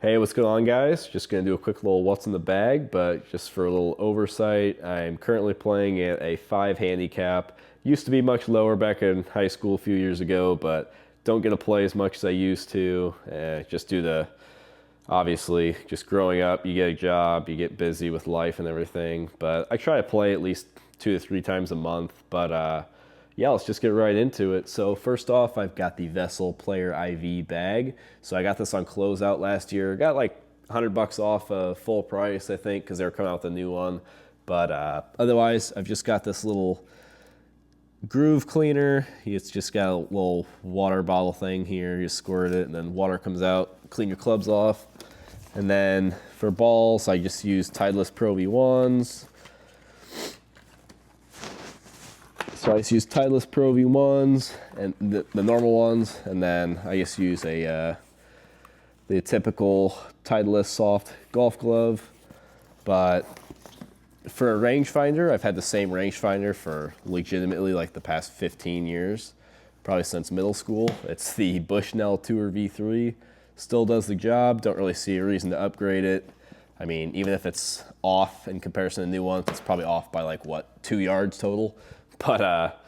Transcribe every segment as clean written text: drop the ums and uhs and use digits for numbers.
Hey, what's going on, guys? Just going to do a quick little what's in the bag, but just for a little oversight, I'm currently playing at a 5 handicap. Used to be much lower back in high school a few years ago, but don't get to play as much as I used to, just due to, obviously, just growing up. You get a job, you get busy with life and everything, but I try to play at least 2 to 3 times a month. But yeah, let's just get right into it. So first off, I've got the Vessel Player IV bag. So I got this on closeout last year. Got like $100 off full price, I think, because they were coming out with a new one. But otherwise, I've just got this little groove cleaner. It's just got a little water bottle thing here. You squirt it, and then water comes out. Clean your clubs off. And then for balls, I just use Titleist Pro V1s. So I just use Titleist Pro V1s and the normal ones, and then I just use the typical Titleist soft golf glove. But for a rangefinder, I've had the same rangefinder for legitimately like the past 15 years, probably since middle school. It's the Bushnell Tour V3. Still does the job. Don't really see a reason to upgrade it. I mean, even if it's off in comparison to new ones, it's probably off by like, what, 2 yards total? But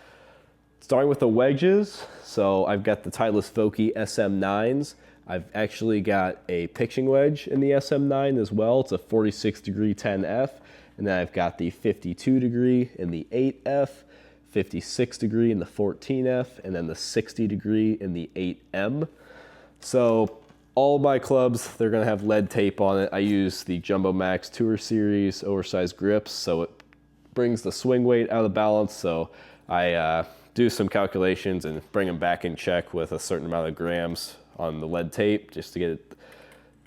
starting with the wedges, so I've got the Titleist Vokey SM9s. I've actually got a pitching wedge in the SM9 as well. It's a 46 degree 10F. And then I've got the 52 degree in the 8F, 56 degree in the 14F, and then the 60 degree in the 8M. So all my clubs, they're gonna have lead tape on it. I use the Jumbo Max Tour Series oversized grips, so it brings the swing weight out of balance. So I do some calculations and bring them back in check with a certain amount of grams on the lead tape just to get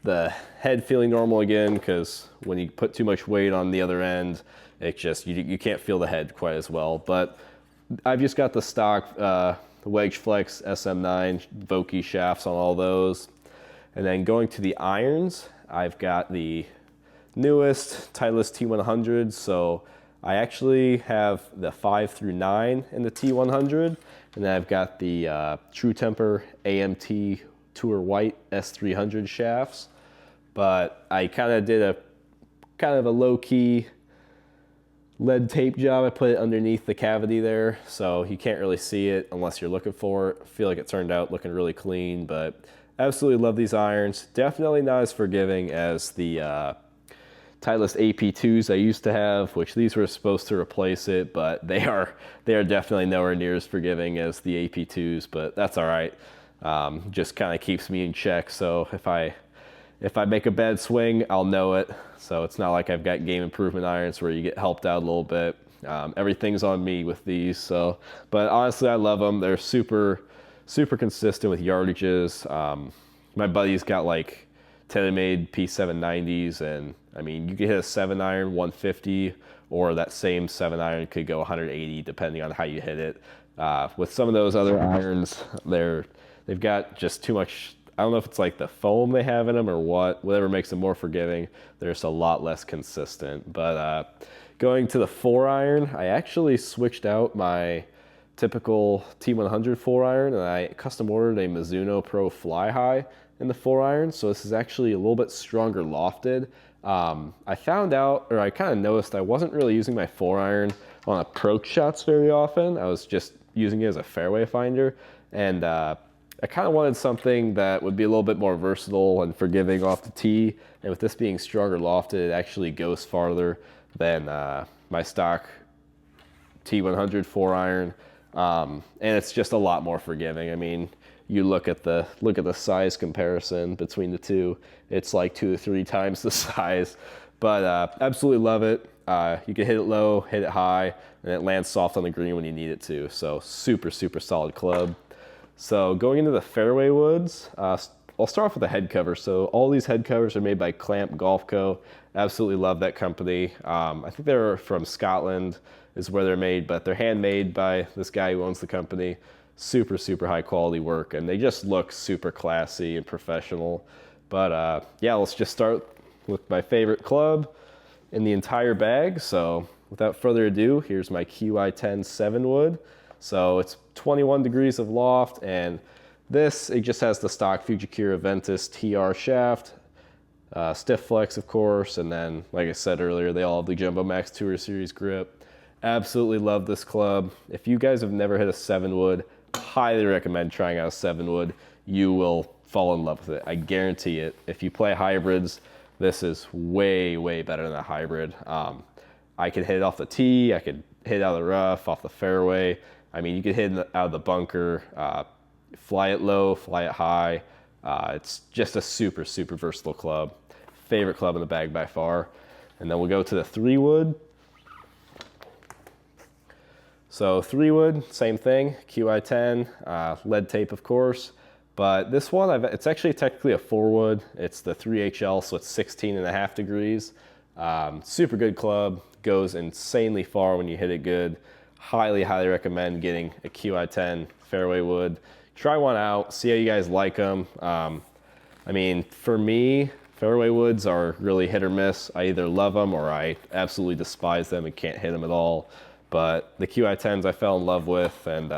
the head feeling normal again, because when you put too much weight on the other end, it just you can't feel the head quite as well. But I've just got the stock Wedge Flex SM9 Vokey shafts on all those. And then going to the irons, I've got the newest Titleist T100s. So I actually have the 5 through 9 in the T100, and then I've got the True Temper AMT Tour White S300 shafts. But I kind of did a low-key lead tape job. I put it underneath the cavity there, so you can't really see it unless you're looking for it. I feel like it turned out looking really clean, but absolutely love these irons. Definitely not as forgiving as the Titleist AP2s I used to have, which these were supposed to replace it, but they are definitely nowhere near as forgiving as the AP2s, but that's all right. Just kind of keeps me in check. So if I make a bad swing, I'll know it. So it's not like I've got game improvement irons where you get helped out a little bit. Everything's on me with these. So, but honestly, I love them. They're super, super consistent with yardages. My buddy's got like TaylorMade P790s, and I mean, you could hit a 7-iron 150, or that same 7-iron could go 180 depending on how you hit it. With some of those other irons, they've got just too much. I don't know if it's like the foam they have in them or whatever makes them more forgiving. They're just a lot less consistent. But going to the 4-iron, I actually switched out my typical T100 4-iron, and I custom ordered a Mizuno Pro Fly High in the 4-iron. So this is actually a little bit stronger lofted. I found out, or I kind of noticed, I wasn't really using my 4-iron on approach shots very often. I was just using it as a fairway finder, and I kind of wanted something that would be a little bit more versatile and forgiving off the tee. And with this being stronger lofted, it actually goes farther than my stock T100 4-iron, and it's just a lot more forgiving. I mean, you look at the size comparison between the two, it's like 2 to 3 times the size. But absolutely love it. You can hit it low, hit it high, and it lands soft on the green when you need it to. So super, super solid club. So going into the fairway woods, I'll start off with the head cover. So all these head covers are made by Clamp Golf Co. Absolutely love that company. I think they're from Scotland is where they're made, but they're handmade by this guy who owns the company. Super, super high quality work, and they just look super classy and professional. But yeah, let's just start with my favorite club in the entire bag. So without further ado, here's my QI10 7-wood. So it's 21 degrees of loft, and it just has the stock Fujikura Ventus TR shaft. Stiff flex, of course, and then, like I said earlier, they all have the Jumbo Max Tour Series grip. Absolutely love this club. If you guys have never hit a 7-wood, highly recommend trying out a 7-wood. You will fall in love with it. I guarantee it. If you play hybrids, this is way, way better than a hybrid. I could hit it off the tee. I could hit it out of the rough, off the fairway. I mean, you could hit it out of the bunker, fly it low, fly it high. It's just a super, super versatile club. Favorite club in the bag by far. And then we'll go to the 3-wood. So 3-wood, same thing, QI10, lead tape, of course. But this one, it's actually technically a 4-wood. It's the 3HL, so it's 16.5 degrees. Super good club, goes insanely far when you hit it good. Highly, highly recommend getting a QI10 fairway wood. Try one out, see how you guys like them. I mean, for me, fairway woods are really hit or miss. I either love them or I absolutely despise them and can't hit them at all. But the QI10s I fell in love with, and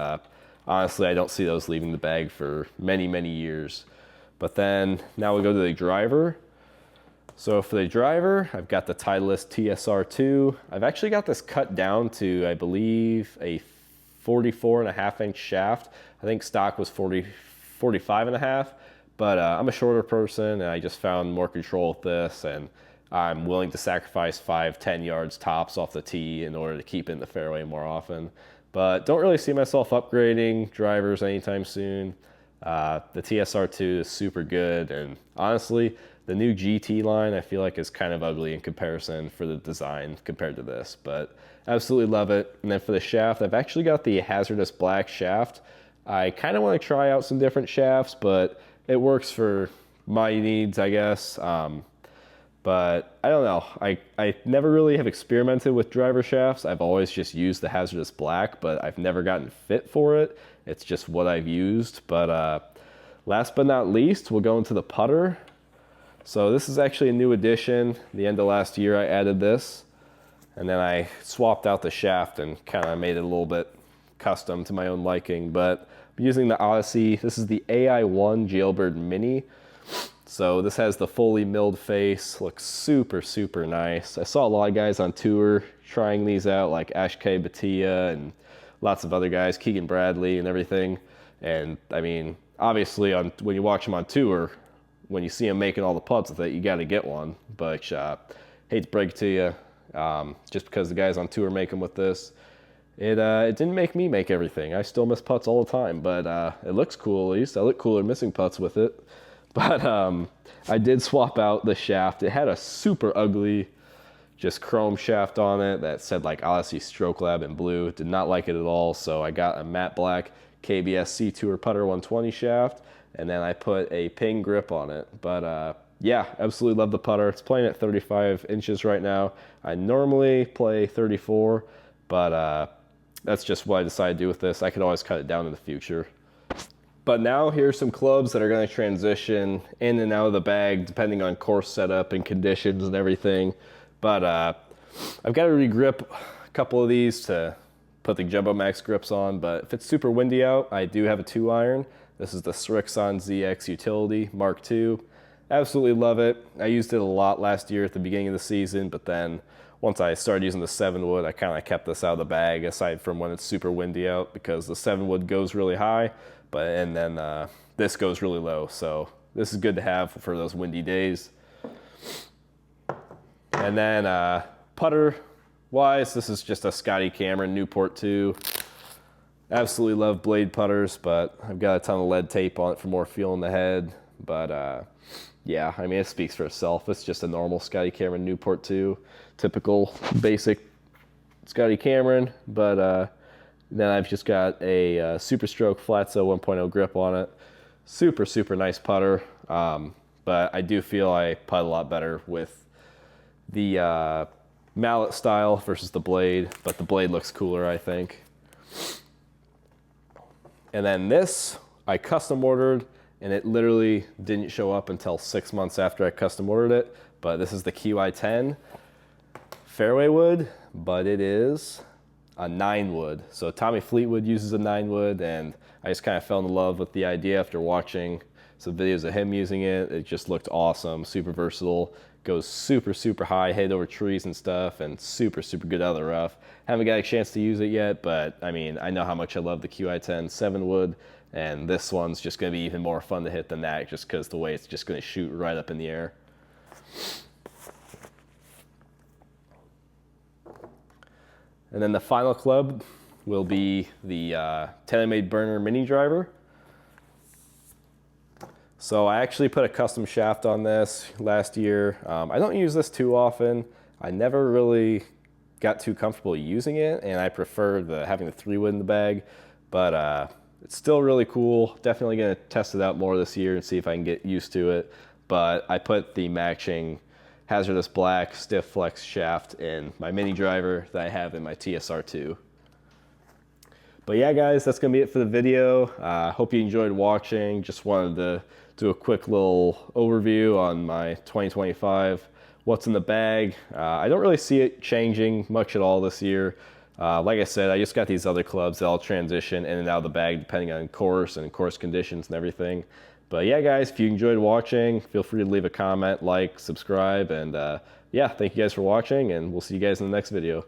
honestly, I don't see those leaving the bag for many, many years. But then now we go to the driver. So for the driver, I've got the Titleist TSR2. I've actually got this cut down to, I believe, a 44.5-inch shaft. I think stock was 45.5, but I'm a shorter person, and I just found more control with this, and I'm willing to sacrifice 5-10 yards tops off the tee in order to keep it in the fairway more often. But don't really see myself upgrading drivers anytime soon. The TSR2 is super good, and honestly, the new GT line I feel like is kind of ugly in comparison for the design compared to this, but absolutely love it. And then for the shaft, I've actually got the hazardous black shaft. I kind of want to try out some different shafts, but it works for my needs, I guess. But I don't know. I never really have experimented with driver shafts. I've always just used the hazardous black, but I've never gotten fit for it. It's just what I've used. But last but not least, we'll go into the putter. So this is actually a new addition. The end of last year, I added this. And then I swapped out the shaft and kind of made it a little bit custom to my own liking. But I'm using the Odyssey. This is the AI1 Jailbird Mini. So this has the fully milled face, looks super, super nice. I saw a lot of guys on tour trying these out, like Ashkay Bhatia and lots of other guys, Keegan Bradley and everything. And I mean, obviously when you watch them on tour, when you see them making all the putts with it, you got to get one. But hate to break it to you, just because the guys on tour make them with this, it didn't make me make everything. I still miss putts all the time, but it looks cool at least. I look cooler missing putts with it. But I did swap out the shaft. It had a super ugly just chrome shaft on it that said like Odyssey Stroke Lab in blue. Did not like it at all, so I got a matte black KBS C Tour Putter 120 shaft, and then I put a ping grip on it. But yeah, absolutely love the putter. It's playing at 35 inches right now. I normally play 34, but that's just what I decided to do with this. I could always cut it down in the future. But now here's some clubs that are going to transition in and out of the bag depending on course setup and conditions and everything. But I've got to re-grip a couple of these to put the Jumbo Max grips on. But if it's super windy out, I do have a 2-iron. This is the Srixon ZX Utility Mark II. Absolutely love it. I used it a lot last year at the beginning of the season, but then once I started using the 7-wood, I kind of kept this out of the bag aside from when it's super windy out, because the 7-wood goes really high. And then this goes really low, so this is good to have for those windy days. And then putter-wise, this is just a Scotty Cameron Newport 2. Absolutely love blade putters, but I've got a ton of lead tape on it for more feel in the head. But yeah, I mean, it speaks for itself. It's just a normal Scotty Cameron Newport 2, typical basic Scotty Cameron, but then I've just got a Super Stroke Flatso 1.0 grip on it. Super, super nice putter. But I do feel I putt a lot better with the mallet style versus the blade. But the blade looks cooler, I think. And then this, I custom ordered, and it literally didn't show up until 6 months after I custom ordered it. But this is the QI10 fairway wood, but it is a 9-wood. So Tommy Fleetwood uses a 9-wood, and I just kind of fell in love with the idea after watching some videos of him using it. It just looked awesome, super versatile, goes super, super high, hit over trees and stuff, and super, super good out of the rough. Haven't got a chance to use it yet, but I mean, I know how much I love the QI10 7-wood, and this one's just gonna be even more fun to hit than that, just because the way it's just gonna shoot right up in the air. And then the final club will be the TaylorMade Burner Mini Driver. So I actually put a custom shaft on this last year. I don't use this too often. I never really got too comfortable using it, and I prefer having the 3-wood in the bag, but it's still really cool. Definitely gonna test it out more this year and see if I can get used to it. But I put the matching hazardous black stiff flex shaft in my mini driver that I have in my TSR2. But yeah, guys, that's gonna be it for the video. Hope you enjoyed watching. Just wanted to do a quick little overview on my 2025, what's in the bag. I don't really see it changing much at all this year. Like I said, I just got these other clubs that I'll transition in and out of the bag depending on course and course conditions and everything. But yeah, guys, if you enjoyed watching, feel free to leave a comment, like, subscribe, and yeah, thank you guys for watching, and we'll see you guys in the next video.